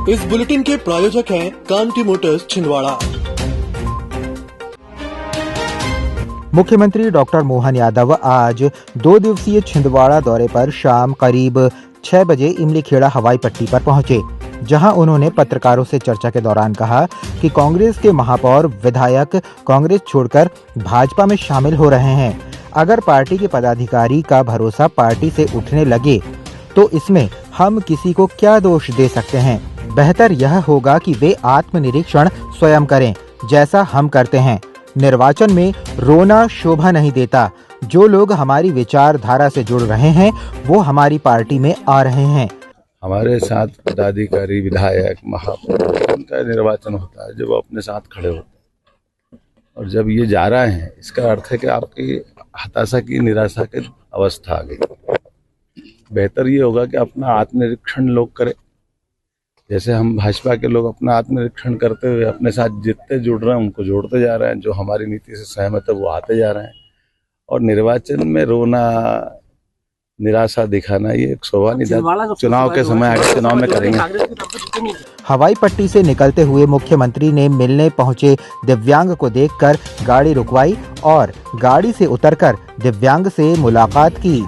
इस बुलेटिन के प्रायोजक हैं कांति मोटर्स छिंदवाड़ा। मुख्यमंत्री डॉक्टर मोहन यादव आज 2 दिवसीय छिंदवाड़ा दौरे पर शाम करीब 6 बजे इमलीखेड़ा हवाई पट्टी पर पहुंचे, जहां उन्होंने पत्रकारों से चर्चा के दौरान कहा कि कांग्रेस के महापौर विधायक कांग्रेस छोड़कर भाजपा में शामिल हो रहे हैं। अगर पार्टी के पदाधिकारी का भरोसा पार्टी से उठने लगे तो इसमें हम किसी को क्या दोष दे सकते हैं। बेहतर यह होगा कि वे आत्मनिरीक्षण स्वयं करें, जैसा हम करते हैं। निर्वाचन में रोना शोभा नहीं देता। जो लोग हमारी विचारधारा से जुड़ रहे हैं वो हमारी पार्टी में आ रहे हैं। हमारे साथ पदाधिकारी, विधायक, महापौर, उनका निर्वाचन होता है जब वो अपने साथ खड़े होते हैं, और जब ये जा रहे हैं इसका अर्थ है कि आपकी हताशा की, निराशा की अवस्था आ गई। बेहतर ये होगा कि अपना आत्मनिरीक्षण लोग करें, जैसे हम भाजपा के लोग अपना आत्मनिरीक्षण करते हुए अपने साथ जितने जुड़ रहे हैं उनको जोड़ते जा रहे हैं। जो हमारी नीति से सहमत है वो आते जा रहे हैं, और निर्वाचन में रोना, निराशा दिखाना ये एक शोभा नहीं। चुनाव के समय आगे चुनाव में करेंगे। हवाई पट्टी से निकलते हुए मुख्यमंत्री ने मिलने पहुंचे दिव्यांग को देखकर गाड़ी रुकवाई और गाड़ी से उतरकर दिव्यांग से मुलाकात की।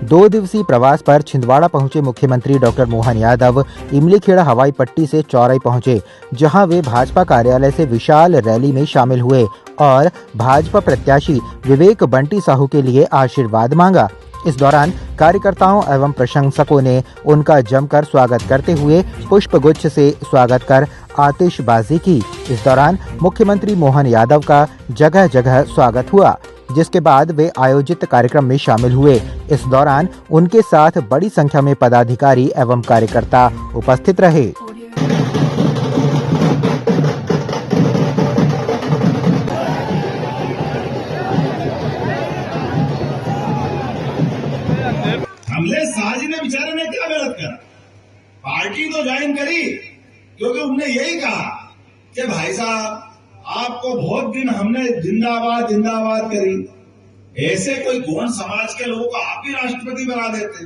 2 दिवसीय प्रवास पर छिंदवाड़ा पहुंचे मुख्यमंत्री डॉक्टर मोहन यादव इमलीखेड़ा हवाई पट्टी से चौराई पहुंचे, जहां वे भाजपा कार्यालय से विशाल रैली में शामिल हुए और भाजपा प्रत्याशी विवेक बंटी साहू के लिए आशीर्वाद मांगा। इस दौरान कार्यकर्ताओं एवं प्रशंसकों ने उनका जमकर स्वागत करते हुए पुष्पगुच्छ से स्वागत कर आतिशबाजी की। इस दौरान मुख्यमंत्री मोहन यादव का जगह जगह स्वागत हुआ, जिसके बाद वे आयोजित कार्यक्रम में शामिल हुए। इस दौरान उनके साथ बड़ी संख्या में पदाधिकारी एवं कार्यकर्ता उपस्थित रहे। हमले साजी ने बेचारे ने क्या गलत करा? पार्टी तो ज्वाइन करी क्योंकि उनने यही कहा कि भाई साहब आपको बहुत दिन हमने जिंदाबाद जिंदाबाद करी। ऐसे कोई गौण समाज के लोगों को आप भी राष्ट्रपति बना देते,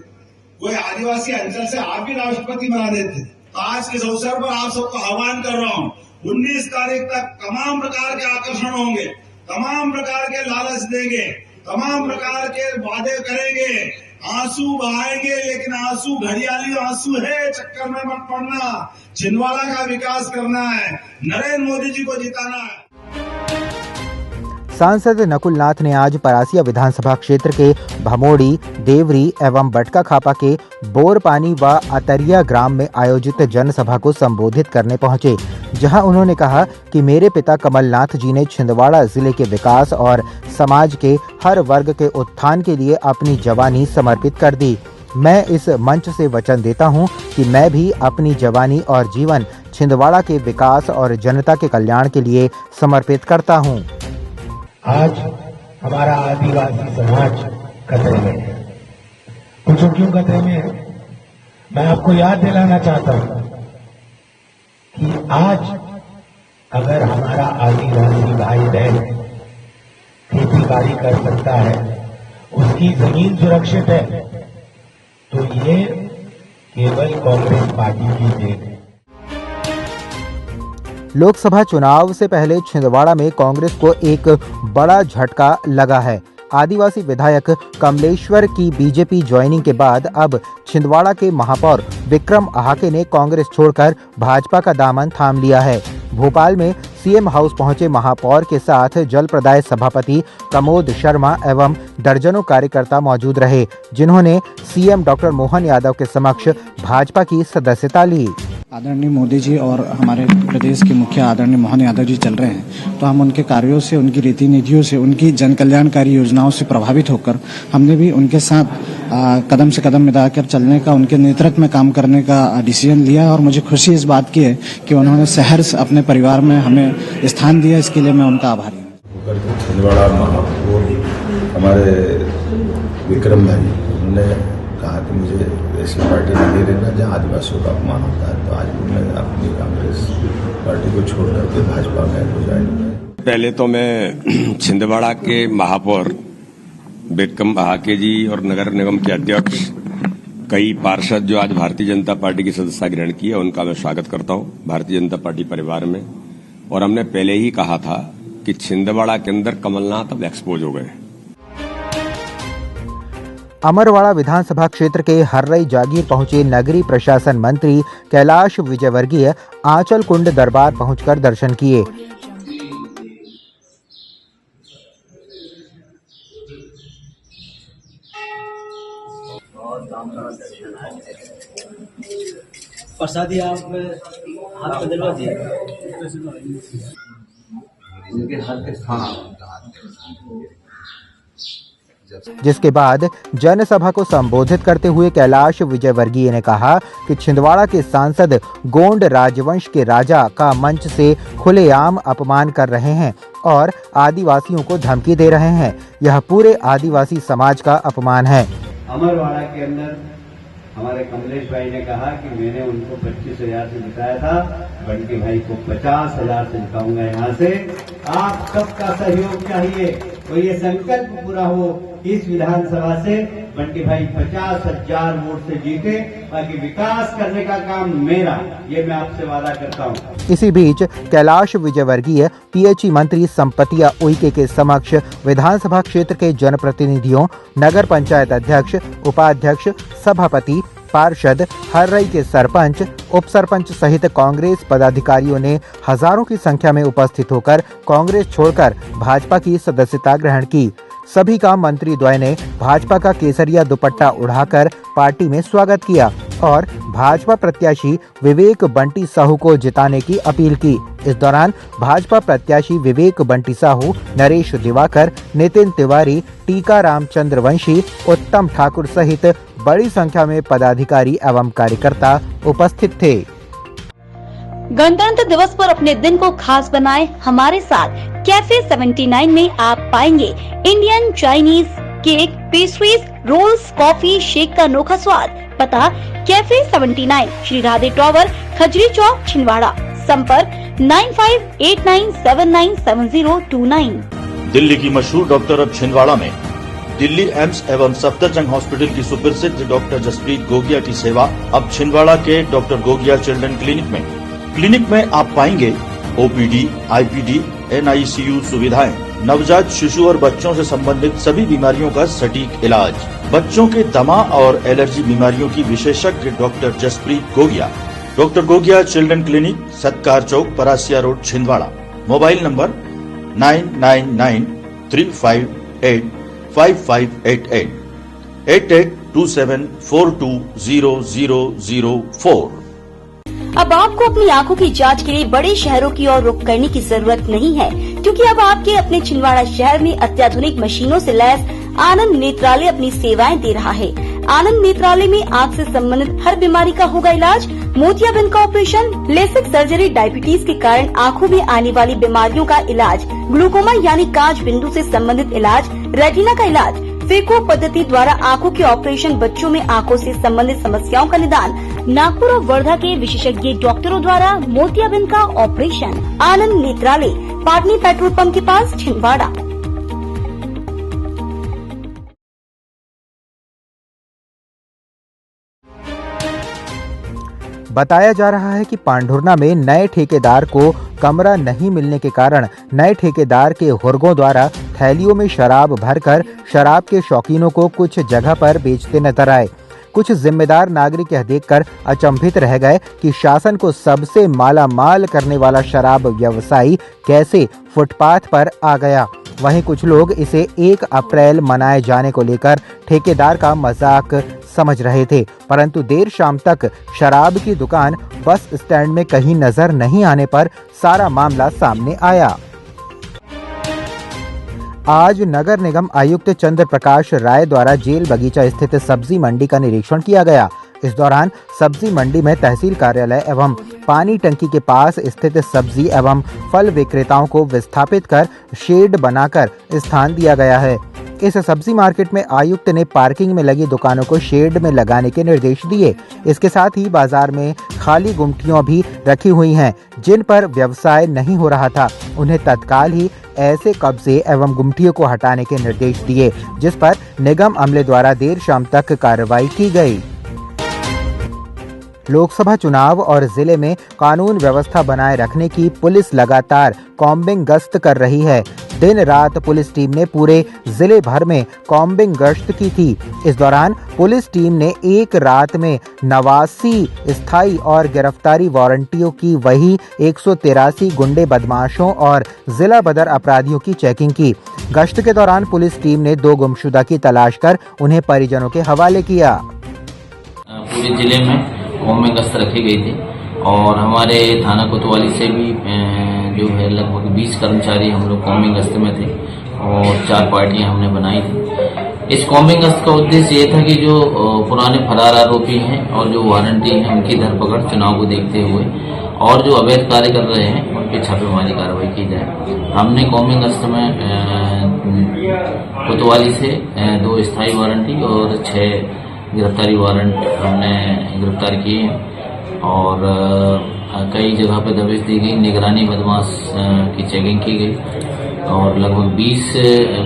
कोई आदिवासी अंचल से आप भी राष्ट्रपति बना देते। तो आज के अवसर पर आप सबको आह्वान कर रहा हूँ, 19 तारीख तक तमाम प्रकार के आकर्षण होंगे, तमाम प्रकार के लालच देंगे, तमाम प्रकार के वादे करेंगे, आंसू बहाएंगे, लेकिन आंसू घड़ियाली आंसू है, चक्कर में मत पड़ना। छिंदवाड़ा का विकास करना है, नरेंद्र मोदी जी को जिताना है। सांसद नकुल नाथ ने आज परासिया विधानसभा क्षेत्र के भमोड़ी, देवरी एवं बटका खापा के बोरपानी व अतरिया ग्राम में आयोजित जनसभा को संबोधित करने पहुंचे, जहां उन्होंने कहा कि मेरे पिता कमलनाथ जी ने छिंदवाड़ा जिले के विकास और समाज के हर वर्ग के उत्थान के लिए अपनी जवानी समर्पित कर दी। मैं इस मंच से वचन देता हूं कि मैं भी अपनी जवानी और जीवन छिंदवाड़ा के विकास और जनता के कल्याण के लिए समर्पित करता हूं। आज हमारा आदिवासी समाज खतरे में है। पूछो क्यों खतरे में है? मैं आपको याद दिलाना चाहता हूं कि आज अगर हमारा आदिवासी भाई बहन खेती बाड़ी कर सकता है, उसकी जमीन सुरक्षित है, तो ये केवल कांग्रेस पार्टी की देन है। लोकसभा चुनाव से पहले छिंदवाड़ा में कांग्रेस को एक बड़ा झटका लगा है। आदिवासी विधायक कमलेश्वर की बीजेपी ज्वाइनिंग के बाद अब छिंदवाड़ा के महापौर विक्रम आहाके ने कांग्रेस छोड़कर भाजपा का दामन थाम लिया है। भोपाल में सीएम हाउस पहुंचे महापौर के साथ जल प्रदाय सभापति प्रमोद शर्मा एवं दर्जनों कार्यकर्ता मौजूद रहे, जिन्होंने सीएम डॉक्टर मोहन यादव के समक्ष भाजपा की सदस्यता ली। आदरणीय मोदी जी और हमारे प्रदेश के मुखिया आदरणीय मोहन यादव जी चल रहे हैं, तो हम उनके कार्यों से, उनकी रीति नीतियों से, उनकी जन कल्याणकारी योजनाओं से प्रभावित होकर हमने भी उनके साथ कदम से कदम मिलाकर चलने का, उनके नेतृत्व में काम करने का डिसीजन लिया। और मुझे खुशी इस बात की है कि उन्होंने शहर से अपने परिवार में हमें स्थान दिया, इसके लिए मैं उनका आभारी हूँ। छिंदवाड़ा महापौर हमारे विक्रम भाई ने कहा कि मुझे ऐसी पार्टी में नहीं रहना जहाँ आदिवासियों का अपमान होता है, तो आज मैं अपनी कांग्रेस पार्टी को छोड़ करके भाजपा में ज्वाइन किया। पहले तो मैं छिंदवाड़ा के महापौर विक्रम आहाके जी और नगर निगम के अध्यक्ष कई पार्षद जो आज भारतीय जनता पार्टी की सदस्यता ग्रहण की है उनका मैं स्वागत करता हूं भारतीय जनता पार्टी परिवार में। और हमने पहले ही कहा था कि छिंदवाड़ा के अंदर कमलनाथ अब एक्सपोज हो गए। अमरवाड़ा विधानसभा क्षेत्र के हर्रई जागीर पहुंचे नगरीय प्रशासन मंत्री कैलाश विजयवर्गीय आंचल कुंड दरबार पहुंचकर दर्शन किए। प्रसादी आप हाथ में दिलवा दिए उनके हाथ के जिसके बाद जनसभा को संबोधित करते हुए कैलाश विजयवर्गीय ने कहा कि छिंदवाड़ा के सांसद गोंड राजवंश के राजा का मंच से खुलेआम अपमान कर रहे हैं और आदिवासियों को धमकी दे रहे हैं। यह पूरे आदिवासी समाज का अपमान है। अमरवाड़ा के अंदर हमारे कमलेश भाई ने कहा कि मैंने उनको 25,000 से जिताया था, बंटी भाई को 50,000 से जिताऊंगा। यहाँ से आप सबका सहयोग चाहिए और ये संकल्प पूरा हो कि इस विधानसभा से बंटी भाई 50,000 वोट से जीते, बाकी विकास करने का काम मेरा, ये मैं आपसे वादा करता हूँ। इसी बीच कैलाश विजयवर्गीय पीएचई मंत्री संपतिया उइके के समक्ष विधानसभा क्षेत्र के जनप्रतिनिधियों, नगर पंचायत अध्यक्ष, उपाध्यक्ष, सभापति, पार्षद, हर्रई के सरपंच, उप सरपंच सहित कांग्रेस पदाधिकारियों ने हजारों की संख्या में उपस्थित होकर कांग्रेस छोड़कर भाजपा की सदस्यता ग्रहण की। सभी का मंत्री द्वय ने भाजपा का केसरिया दुपट्टा उड़ाकर पार्टी में स्वागत किया और भाजपा प्रत्याशी विवेक बंटी साहू को जिताने की अपील की। इस दौरान भाजपा प्रत्याशी विवेक बंटी साहू, नरेश दिवाकर, नितिन तिवारी, टीका रामचंद्र वंशी, उत्तम ठाकुर सहित बड़ी संख्या में पदाधिकारी एवं कार्यकर्ता उपस्थित थे। गणतंत्र दिवस पर अपने दिन को खास बनाएं हमारे साथ। कैफे 79 में आप पाएंगे Indian, Chinese, cake, pastries, rolls, coffee, shake का अनोखा स्वाद। पता कैफे 79, श्री राधे टावर, खजरी चौक, छिंदवाड़ा। संपर्क 9589797029। दिल्ली की मशहूर डॉक्टर अब छिंदवाड़ा में। दिल्ली एम्स एवं सफदरजंग हॉस्पिटल की सुप्रसिद्ध डॉक्टर जसप्रीत गोगिया की सेवा अब छिंदवाड़ा के डॉक्टर गोगिया चिल्ड्रन क्लिनिक में। क्लिनिक में आप पाएंगे ओपीडी, आईपीडी, NICU सुविधाएं, नवजात शिशु और बच्चों से संबंधित सभी बीमारियों का सटीक इलाज, बच्चों के दमा और एलर्जी बीमारियों की विशेषज्ञ doctor Jaspreet Gogia. Doctor Gogia children clinic, Satkar Chowk, Parasia road, Chhindwara. Mobile number 9993585588 8827420004। अब आपको अपनी आंखों की जांच के लिए बड़े शहरों की ओर रुख करने की जरूरत नहीं है, क्योंकि अब आपके अपने छिंदवाड़ा शहर में अत्याधुनिक मशीनों से लैस आनंद नेत्रालय अपनी सेवाएं दे रहा है। आनंद नेत्रालय में आंख से संबंधित हर बीमारी का होगा इलाज। मोतियाबिंद का ऑपरेशन, लेसिक सर्जरी, डायबिटीज के कारण आंखों में आने वाली बीमारियों का इलाज, ग्लूकोमा यानी कांच बिंदु से संबंधित इलाज, रेटिना का इलाज, फेको पद्धति द्वारा आंखों के ऑपरेशन, बच्चों में आंखों से संबंधित समस्याओं का निदान, नागपुर और वर्धा के विशेषज्ञ डॉक्टरों द्वारा मोतियाबिंद का ऑपरेशन। आनंद नेत्रालय, पाटनी पेट्रोल पंप के पास, छिंदवाड़ा। बताया जा रहा है कि पांढुर्ना में नए ठेकेदार को कमरा नहीं मिलने के कारण नए ठेकेदार के हुर्गों द्वारा थैलियों में शराब भरकर शराब के शौकीनों को कुछ जगह पर बेचते नजर आए। कुछ जिम्मेदार नागरिक यह देखकर अचंभित रह गए कि शासन को सबसे मालामाल करने वाला शराब व्यवसायी कैसे फुटपाथ पर आ गया। वहीं कुछ लोग इसे 1 अप्रैल मनाए जाने को लेकर ठेकेदार का मजाक समझ रहे थे, परंतु देर शाम तक शराब की दुकान बस स्टैंड में कहीं नजर नहीं आने पर सारा मामला सामने आया। आज नगर निगम आयुक्त चंद्र प्रकाश राय द्वारा जेल बगीचा स्थित सब्जी मंडी का निरीक्षण किया गया। इस दौरान सब्जी मंडी में तहसील कार्यालय एवं पानी टंकी के पास स्थित सब्जी एवं फल विक्रेताओं को विस्थापित कर शेड बनाकर स्थान दिया गया है। इस सब्जी मार्केट में आयुक्त ने पार्किंग में लगी दुकानों को शेड में लगाने के निर्देश दिए। इसके साथ ही बाजार में खाली गुमटियां भी रखी हुई हैं, जिन पर व्यवसाय नहीं हो रहा था। उन्हें तत्काल ही ऐसे कब्जे एवं गुमटियों को हटाने के निर्देश दिए, जिस पर निगम अमले द्वारा देर शाम तक कार्रवाई की गई। लोकसभा चुनाव और जिले में कानून व्यवस्था बनाए रखने की पुलिस लगातार कॉम्बिंग गश्त कर रही है। दिन रात पुलिस टीम ने पूरे जिले भर में कॉम्बिंग गश्त की थी। इस दौरान पुलिस टीम ने एक रात में 89 स्थायी और गिरफ्तारी वारंटियों की वही 183 गुंडे बदमाशों और जिला बदर अपराधियों की चेकिंग की। गश्त के दौरान पुलिस टीम ने 2 गुमशुदा की तलाश कर उन्हें परिजनों के हवाले किया। पूरे जिले में कॉम्बिंग गश्त रखी गई थी और हमारे थाना कोतवाली से भी जो है लगभग 20 कर्मचारी हम लोग कॉम्बिंग गश्त में थे और 4 पार्टियां हमने बनाई थी। इस कॉम्बिंग गश्त का उद्देश्य ये था कि जो पुराने फरार आरोपी हैं और जो वारंटी हैं उनकी धरपकड़ चुनाव को देखते हुए और जो अवैध कार्य कर रहे हैं उन पर छापेमारी कार्रवाई की जाए। हमने कॉम्बिंग गश्त में कोतवाली से 2 स्थायी वारंटी और 6 गिरफ्तारी वारंट हमने गिरफ्तार किए और कई जगह पे दबिश दी गई, निगरानी बदमाश की चेकिंग की गई और लगभग 20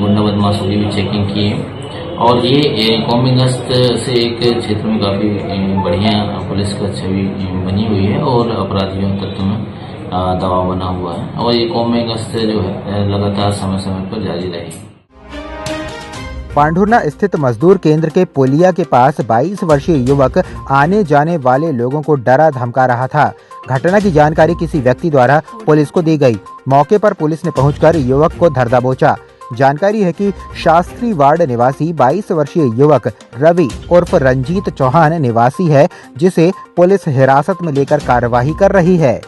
गुंडा बदमाशों की भी चेकिंग की है। और ये कॉम्बिंग गश्त से एक क्षेत्र में काफ़ी बढ़िया पुलिस का छवि बनी हुई है और अपराधियों तत्व में दबाव बना हुआ है और ये कॉम्बिंग गश्त जो है लगातार समय समय पर जारी रहेगी। पांढुर्ना स्थित मजदूर केंद्र के पुलिया के पास 22 वर्षीय युवक आने जाने वाले लोगों को डरा धमका रहा था। घटना की जानकारी किसी व्यक्ति द्वारा पुलिस को दी गई। मौके पर पुलिस ने पहुंचकर युवक को धर दबोचा। जानकारी है कि शास्त्री वार्ड निवासी 22 वर्षीय युवक रवि उर्फ रंजीत चौहान निवासी है, जिसे पुलिस हिरासत में लेकर कार्यवाही कर रही है।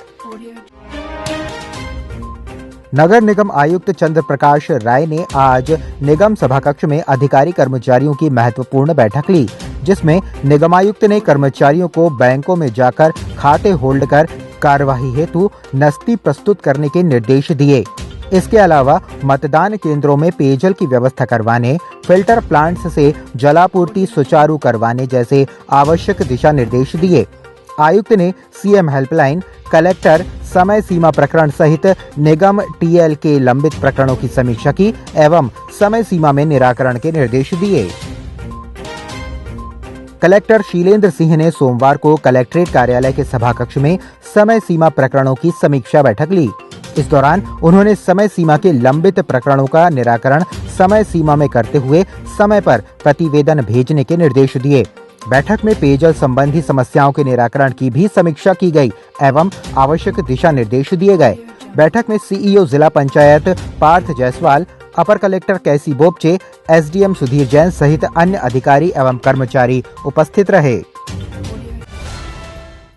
नगर निगम आयुक्त चंद्र प्रकाश राय ने आज निगम सभाकक्ष में अधिकारी कर्मचारियों की महत्वपूर्ण बैठक ली, जिसमें निगमायुक्त ने कर्मचारियों को बैंकों में जाकर खाते होल्ड कर कार्यवाही हेतु नस्ती प्रस्तुत करने के निर्देश दिए। इसके अलावा मतदान केंद्रों में पेयजल की व्यवस्था करवाने, फिल्टर प्लांट्स से जलापूर्ति सुचारू करवाने जैसे आवश्यक दिशा निर्देश दिए। आयुक्त ने सीएम हेल्पलाइन, कलेक्टर समय सीमा प्रकरण सहित निगम टीएल के लंबित प्रकरणों की समीक्षा की एवं समय सीमा में निराकरण के निर्देश दिए। कलेक्टर शीलेंद्र सिंह ने सोमवार को कलेक्ट्रेट कार्यालय के सभाकक्ष में समय सीमा प्रकरणों की समीक्षा बैठक ली। इस दौरान उन्होंने समय सीमा के लंबित प्रकरणों का निराकरण समय सीमा में करते हुए समय पर प्रतिवेदन भेजने के निर्देश दिए। बैठक में पेयजल संबंधी समस्याओं के निराकरण की भी समीक्षा की गई एवं आवश्यक दिशा निर्देश दिए गए। बैठक में सीईओ जिला पंचायत पार्थ जायसवाल, अपर कलेक्टर कैसी बोपचे, एसडीएम सुधीर जैन सहित अन्य अधिकारी एवं कर्मचारी उपस्थित रहे।